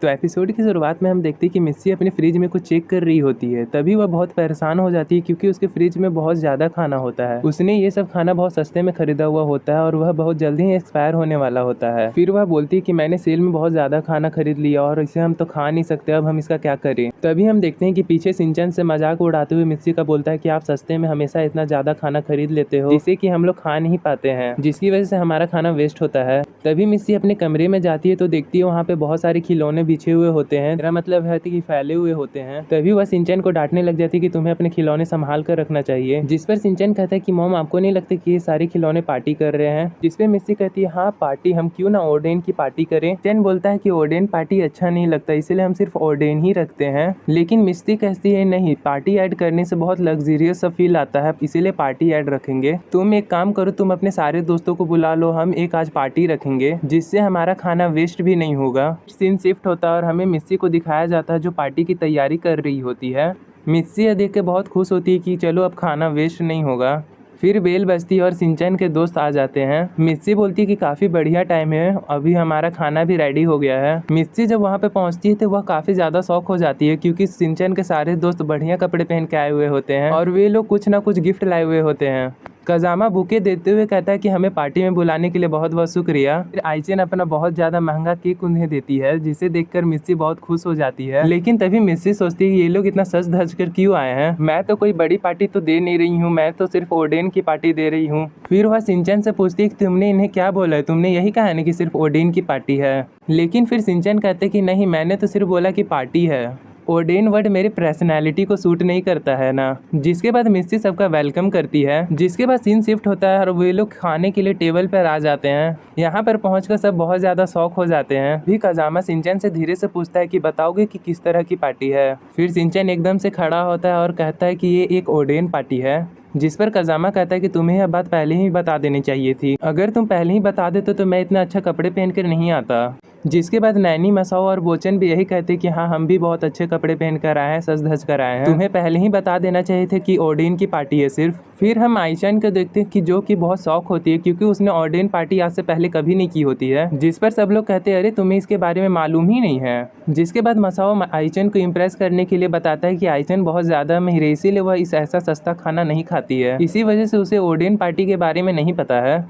तो एपिसोड की शुरुआत में हम देखते हैं कि मिस्सी अपने फ्रिज में कुछ चेक कर रही होती है। तभी वह बहुत परेशान हो जाती है क्योंकि उसके फ्रिज में बहुत ज़्यादा खाना होता है। उसने ये सब खाना बहुत सस्ते में खरीदा हुआ होता है और वह बहुत जल्दी ही एक्सपायर होने वाला होता है। फिर वह बोलती है कि मैंने सेल में बहुत ज़्यादा खाना खरीद लिया और इसे हम तो खा नहीं सकते, अब हम इसका क्या करें। तभी हम देखते हैं कि पीछे सिंचन से मजाक उड़ाते हुए मिस्सी का बोलता है कि आप सस्ते में हमेशा इतना ज़्यादा खाना खरीद लेते हो जिससे कि हम लोग खा नहीं पाते हैं, जिसकी वजह से हमारा खाना वेस्ट होता है। तभी मिस्सी अपने कमरे में जाती है तो देखती है वहाँ पे बहुत सारे खिलौने बिछे हुए होते हैं। मेरा मतलब है कि फैले हुए होते हैं। तभी वह सिंचन को डांटने लग जाती है कि तुम्हें अपने खिलौने संभाल कर रखना चाहिए। जिस पर सिंचन कहता है कि मॉम आपको नहीं लगता कि ये सारे खिलौने पार्टी कर रहे हैं। जिस पे मिस्सी कहती है हाँ पार्टी, हम क्यों ना ओडेन की पार्टी करें। सिंचन बोलता है कि ओडेन पार्टी अच्छा नहीं लगता, इसलिए हम सिर्फ ओडेन ही रखते हैं। लेकिन मिस्सी कहती है नहीं, पार्टी ऐड करने से बहुत लग्जरियस सा फील आता है, इसीलिए पार्टी ऐड रखेंगे। तुम एक काम करो, तुम अपने सारे दोस्तों को बुला लो, हम एक आज पार्टी रखेंगे जिससे हमारा खाना वेस्ट भी नहीं होगा। सीन शिफ्ट होता है और हमें मिस्सी को दिखाया जाता है जो पार्टी की तैयारी कर रही होती है। मिस्सी यह देख के बहुत खुश होती है कि चलो अब खाना वेस्ट नहीं होगा। फिर बेल बजती है और सिंचन के दोस्त आ जाते हैं। मिस्सी बोलती है कि काफ़ी बढ़िया टाइम है, अभी हमारा खाना भी रेडी हो गया है। मिस्सी जब वहाँ पे पहुँचती है तो वह काफ़ी ज़्यादा शौक हो जाती है क्योंकि सिंचन के सारे दोस्त बढ़िया कपड़े पहन के आए हुए होते हैं और वे लोग कुछ ना कुछ गिफ्ट लाए हुए होते हैं। कजामा बुके देते हुए कहता है कि हमें पार्टी में बुलाने के लिए बहुत बहुत शुक्रिया। फिर आइचन अपना बहुत ज़्यादा महंगा केक उन्हें देती है जिसे देखकर मिस्सी बहुत खुश हो जाती है। लेकिन तभी मिस्सी सोचती है कि ये लोग इतना सज धज कर क्यों आए हैं, मैं तो कोई बड़ी पार्टी तो दे नहीं रही हूँ, मैं तो सिर्फ ओडेन की पार्टी दे रही हूँ। फिर वह सिंचन से पूछती है कि तुमने इन्हें क्या बोला है, तुमने यही कहा है कि सिर्फ ओडेन की पार्टी है। लेकिन फिर सिंचन कहते कि नहीं, मैंने तो सिर्फ बोला कि पार्टी है, ओडेन वर्ड मेरी पर्सनैलिटी को सूट नहीं करता है ना। जिसके बाद मिस्सी सबका वेलकम करती है। जिसके बाद सीन शिफ्ट होता है और वे लोग खाने के लिए टेबल पर आ जाते हैं। यहाँ पर पहुंचकर सब बहुत ज़्यादा शौक हो जाते हैं। भी कजामा सिंचन से धीरे से पूछता है कि बताओगे कि किस तरह की पार्टी है। फिर सिंचन एकदम से खड़ा होता है और कहता है कि ये एक ओडेन पार्टी है। जिस पर कजामा कहता है कि तुम्हें यह बात पहले ही बता देनी चाहिए थी, अगर तुम पहले ही बता देते तो मैं इतना अच्छा कपड़े पहन कर नहीं आता। जिसके बाद नैनी, मसाओ और बोचन भी यही कहते कि हाँ हम भी बहुत अच्छे कपड़े पहन कर आए हैं, सज धज कर आए हैं, तुम्हें पहले ही बता देना चाहिए थे कि ओडेन की पार्टी है सिर्फ। फिर हम आइचन को देखते हैं कि जो कि बहुत शौक होती है क्योंकि उसने ओडेन पार्टी आज से पहले कभी नहीं की होती है। जिस पर सब लोग कहते हैं अरे तुम्हें इसके बारे में मालूम ही नहीं है। जिसके बाद मसाओ आइचन को इम्प्रेस करने के लिए बताता है कि आइचन बहुत ज़्यादा महिर है, इसीलिए वह इस ऐसा सस्ता खाना नहीं खाती है, इसी वजह से उसे ओडेन पार्टी के बारे में नहीं पता है।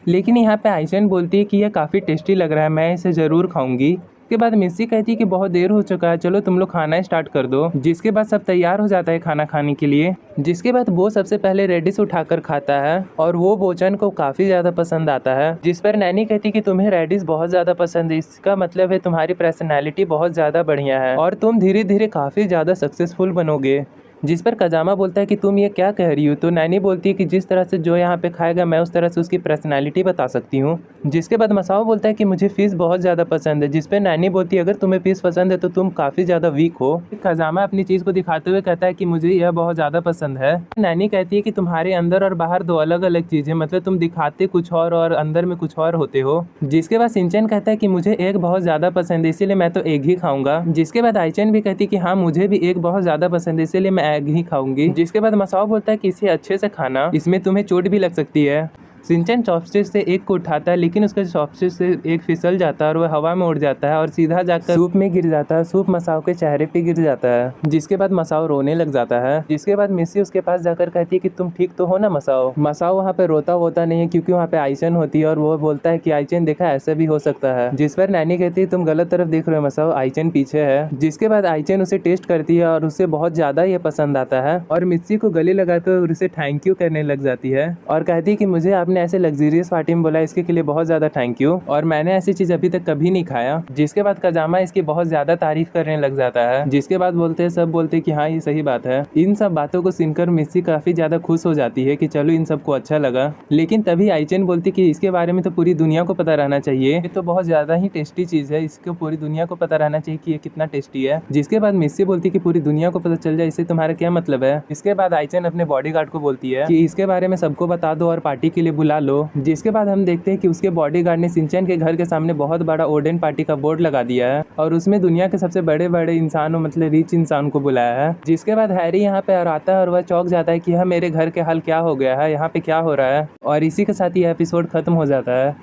लेकिन यहाँ पे आइचन बोलती है कि यह काफ़ी टेस्टी लग रहा है, मैं इसे ज़रूर खाऊंगी। के बाद मिस्सी कहती है कि बहुत देर हो चुका है, चलो तुम लोग खाना स्टार्ट कर दो। जिसके बाद सब तैयार हो जाता है खाना खाने के लिए। जिसके बाद वो सबसे पहले रेडिश उठाकर खाता है और वो बोचन को काफ़ी ज़्यादा पसंद आता है। जिस पर नैनी कहती है कि तुम्हें रेडिश बहुत ज़्यादा पसंद है, इसका मतलब है तुम्हारी पर्सनैलिटी बहुत ज़्यादा बढ़िया है और तुम धीरे धीरे काफ़ी ज़्यादा सक्सेसफुल बनोगे। जिस पर कजामा बोलता है कि तुम ये क्या कह रही हो। तो नैनी बोलती है कि जिस तरह से जो यहाँ पे खाएगा मैं उस तरह से उसकी पर्सनैलिटी बता सकती हूँ। जिसके बाद मसाओ बोलता है कि मुझे फ़िश बहुत ज़्यादा पसंद है। जिस पर नैनी बोलती है अगर तुम्हें फ़िश पसंद है तो तुम काफ़ी ज़्यादा वीक हो। कजामा अपनी चीज़ को दिखाते हुए कहता है कि मुझे यह बहुत ज़्यादा पसंद है। नैनी कहती है कि तुम्हारे अंदर और बाहर दो अलग अलग चीज़ें, मतलब तुम दिखाते कुछ और अंदर में कुछ और होते हो। जिसके बाद सिंचन कहता है कि मुझे एग बहुत ज़्यादा पसंद है, इसीलिए मैं तो एग ही खाऊंगा। जिसके बाद आइचन भी कहती है कि हाँ मुझे भी एग बहुत ज़्यादा पसंद है, इसीलिए मैं एग ही खाऊंगी। जिसके बाद मसाओ बोलता है कि इसे अच्छे से खाना, इसमें तुम्हें चोट भी लग सकती है। सिंचन चॉपस्टिक से एक को उठाता है लेकिन उसके चॉपस्टिक से एक फिसल जाता है और वह हवा में उड़ जाता है और सीधा जाकर सूप में गिर जाता है। सूप मसाओ के चेहरे पे गिर जाता है। जिसके बाद मसाओ रोने लग जाता है। जिसके बाद मिस्सी उसके पास जाकर कहती है कि तुम ठीक तो हो ना मसाओ। मसाओ वहाँ पे रोता होता नहीं है क्योंकि वहाँ पे आइचन होती है और वो बोलता है कि आइचन देखा ऐसा भी हो सकता है। जिस पर नैनी कहती है तुम गलत तरफ देख रहे हो मसाओ, आइचन पीछे है। जिसके बाद आइचन उसे टेस्ट करती है और उसे बहुत ज्यादा ये पसंद आता है और मिस्सी को गले लगाते हुए उसे थैंक यू करने लग जाती है और कहती है कि मुझे आपने ऐसे लग्जरियस पार्टी में बोला, इसके लिए बहुत ज्यादा थैंक यू और मैंने ऐसी चीज अभी तक कभी नहीं खाया। जिसके बाद कजामा इसकी बहुत ज्यादा तारीफ करने लग जाता है। जिसके बाद बोलते हैं सब बोलते हैं कि हाँ ये सही बात है। इन सब बातों को सुनकर मिस्सी काफी ज्यादा खुश हो जाती है कि चलो इन सबको अच्छा लगा। लेकिन तभी आइचन बोलती कि इसके बारे में तो पूरी दुनिया को पता रहना चाहिए, ये तो बहुत ज्यादा ही टेस्टी चीज है, इसको पूरी दुनिया को पता रहना चाहिए कि ये कितना टेस्टी है। जिसके बाद मिस्सी बोलती कि पूरी दुनिया को पता चल जाए, इससे तुम्हारा क्या मतलब है। इसके बाद आइचन अपने बॉडीगार्ड को बोलती है कि इसके बारे में सबको बता दो और पार्टी के लिए बुला लो। जिसके बाद हम देखते हैं कि उसके बॉडीगार्ड ने सिंचन के घर के सामने बहुत बड़ा ओडेन पार्टी का बोर्ड लगा दिया है और उसमें दुनिया के सबसे बड़े बड़े इंसानों मतलब रिच इंसान को बुलाया है। जिसके बाद हैरी यहाँ पे आता है और वह चौंक जाता है कि यह मेरे घर के हाल क्या हो गया है, यहाँ पे क्या हो रहा है। और इसी के साथ ये एपिसोड खत्म हो जाता है।